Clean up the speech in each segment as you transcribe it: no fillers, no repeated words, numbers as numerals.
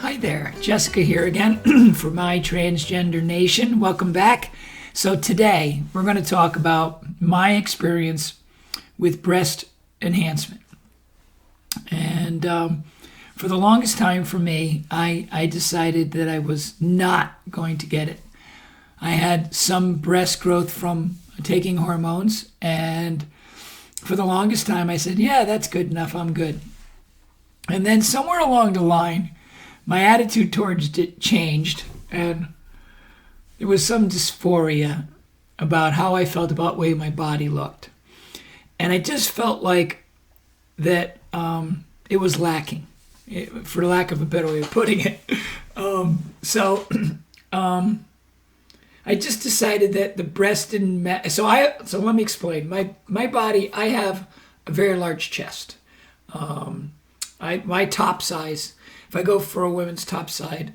Hi there, Jessica here again for MyTransgenderNation. Welcome back. So today we're going to talk about my experience with breast enhancement. And for the longest time for me, I decided that I was not going to get it. I had some breast growth from taking hormones, and for the longest time I said, yeah, that's good enough, I'm good. And then somewhere along the line, my attitude towards it changed, and there was some dysphoria about how I felt about the way my body looked. And I just felt like that it was lacking, for lack of a better way of putting it. So I just decided that the breast didn't match. So let me explain. My body, I have a very large chest. My top size, if I go for a women's top size,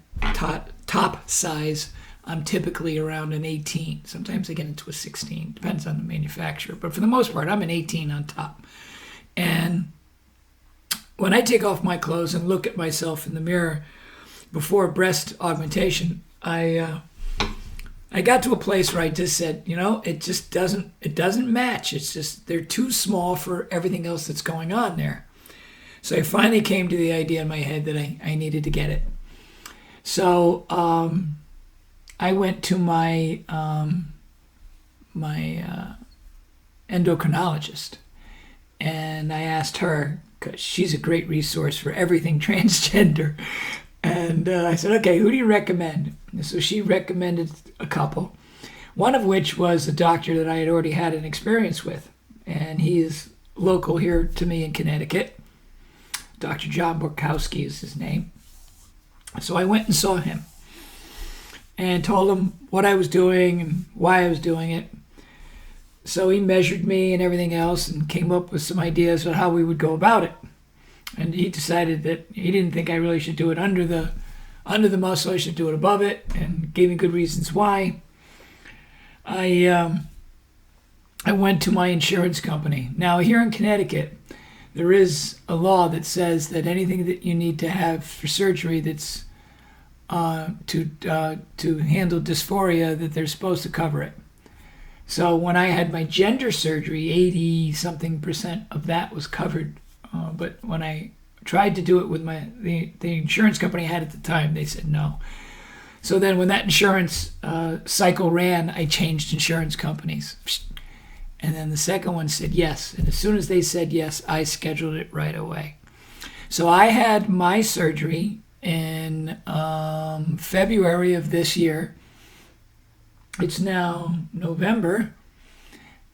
I'm typically around an 18. Sometimes I get into a 16. Depends on the manufacturer. But for the most part, I'm an 18 on top. And when I take off my clothes and look at myself in the mirror before breast augmentation, I got to a place where I just said, it doesn't match. It's just, they're too small for everything else that's going on there. So I finally came to the idea in my head that I needed to get it. So I went to my endocrinologist, and I asked her, because she's a great resource for everything transgender. And I said, okay, who do you recommend? And so she recommended a couple, one of which was a doctor that I had already had an experience with. And he is local here to me in Connecticut. Dr. John Borkowski is his name. So I went and saw him and told him what I was doing and why I was doing it. So he measured me and everything else and came up with some ideas on how we would go about it. And he decided that he didn't think I really should do it under the muscle. I should do it above it, and gave me good reasons why. I went to my insurance company. Now here in Connecticut, there is a law that says that anything that you need to have for surgery that's to handle dysphoria, that they're supposed to cover it. So when I had my gender surgery, 80-something% of that was covered. But when I tried to do it with the insurance company I had at the time, they said no. So then when that insurance cycle ran, I changed insurance companies. And then the second one said yes. And as soon as they said yes, I scheduled it right away. So I had my surgery in February of this year. It's now November.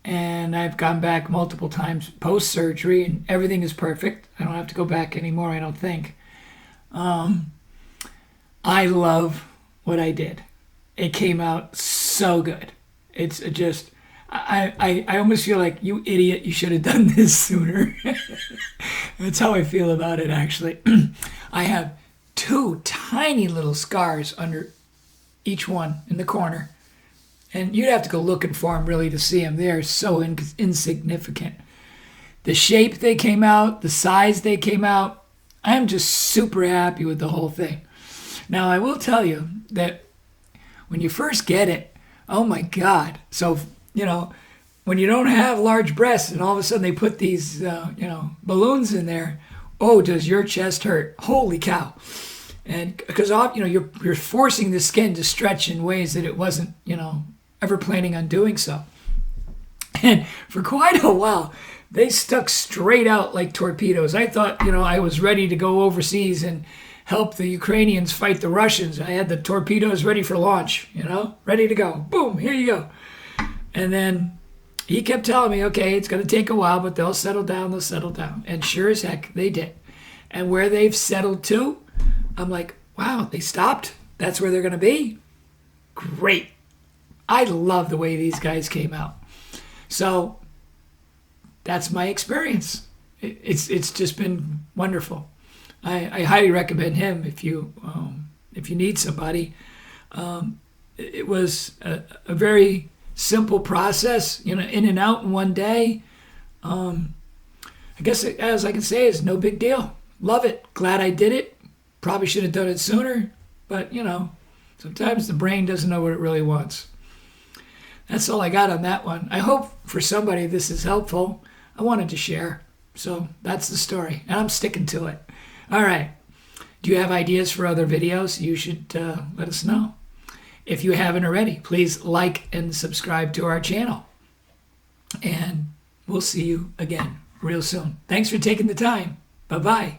And I've gone back multiple times post-surgery, and everything is perfect. I don't have to go back anymore, I don't think. I love what I did. It came out so good. It's just, I almost feel like, you idiot, you should have done this sooner. That's how I feel about it, actually. I have 2 tiny little scars under each one in the corner. And you'd have to go looking for them really to see them. They're so insignificant. The shape they came out, the size they came out, I'm just super happy with the whole thing. Now, I will tell you that when you first get it, oh my God. So, when you don't have large breasts and all of a sudden they put these, balloons in there, oh, does your chest hurt? Holy cow. And because, you're forcing the skin to stretch in ways that it wasn't, ever planning on doing so. And for quite a while, they stuck straight out like torpedoes. I thought, I was ready to go overseas and help the Ukrainians fight the Russians. I had the torpedoes ready for launch, ready to go. Boom, here you go. And then he kept telling me, okay, it's going to take a while, but they'll settle down. And sure as heck, they did. And where they've settled to, I'm like, wow, they stopped? That's where they're going to be? Great. I love the way these guys came out. So that's my experience. It's just been wonderful. I highly recommend him if you need somebody. It was a very simple process, in and out in one day. I guess as I can say, it's no big deal. Love it. Glad I did it. Probably should have done it sooner, but sometimes the brain doesn't know what it really wants. That's all I got on that one. I hope for somebody this is helpful. I wanted to share. So that's the story, and I'm sticking to it. All right. Do you have ideas for other videos? You should let us know. If you haven't already, please like and subscribe to our channel. And we'll see you again real soon. Thanks for taking the time. Bye-bye.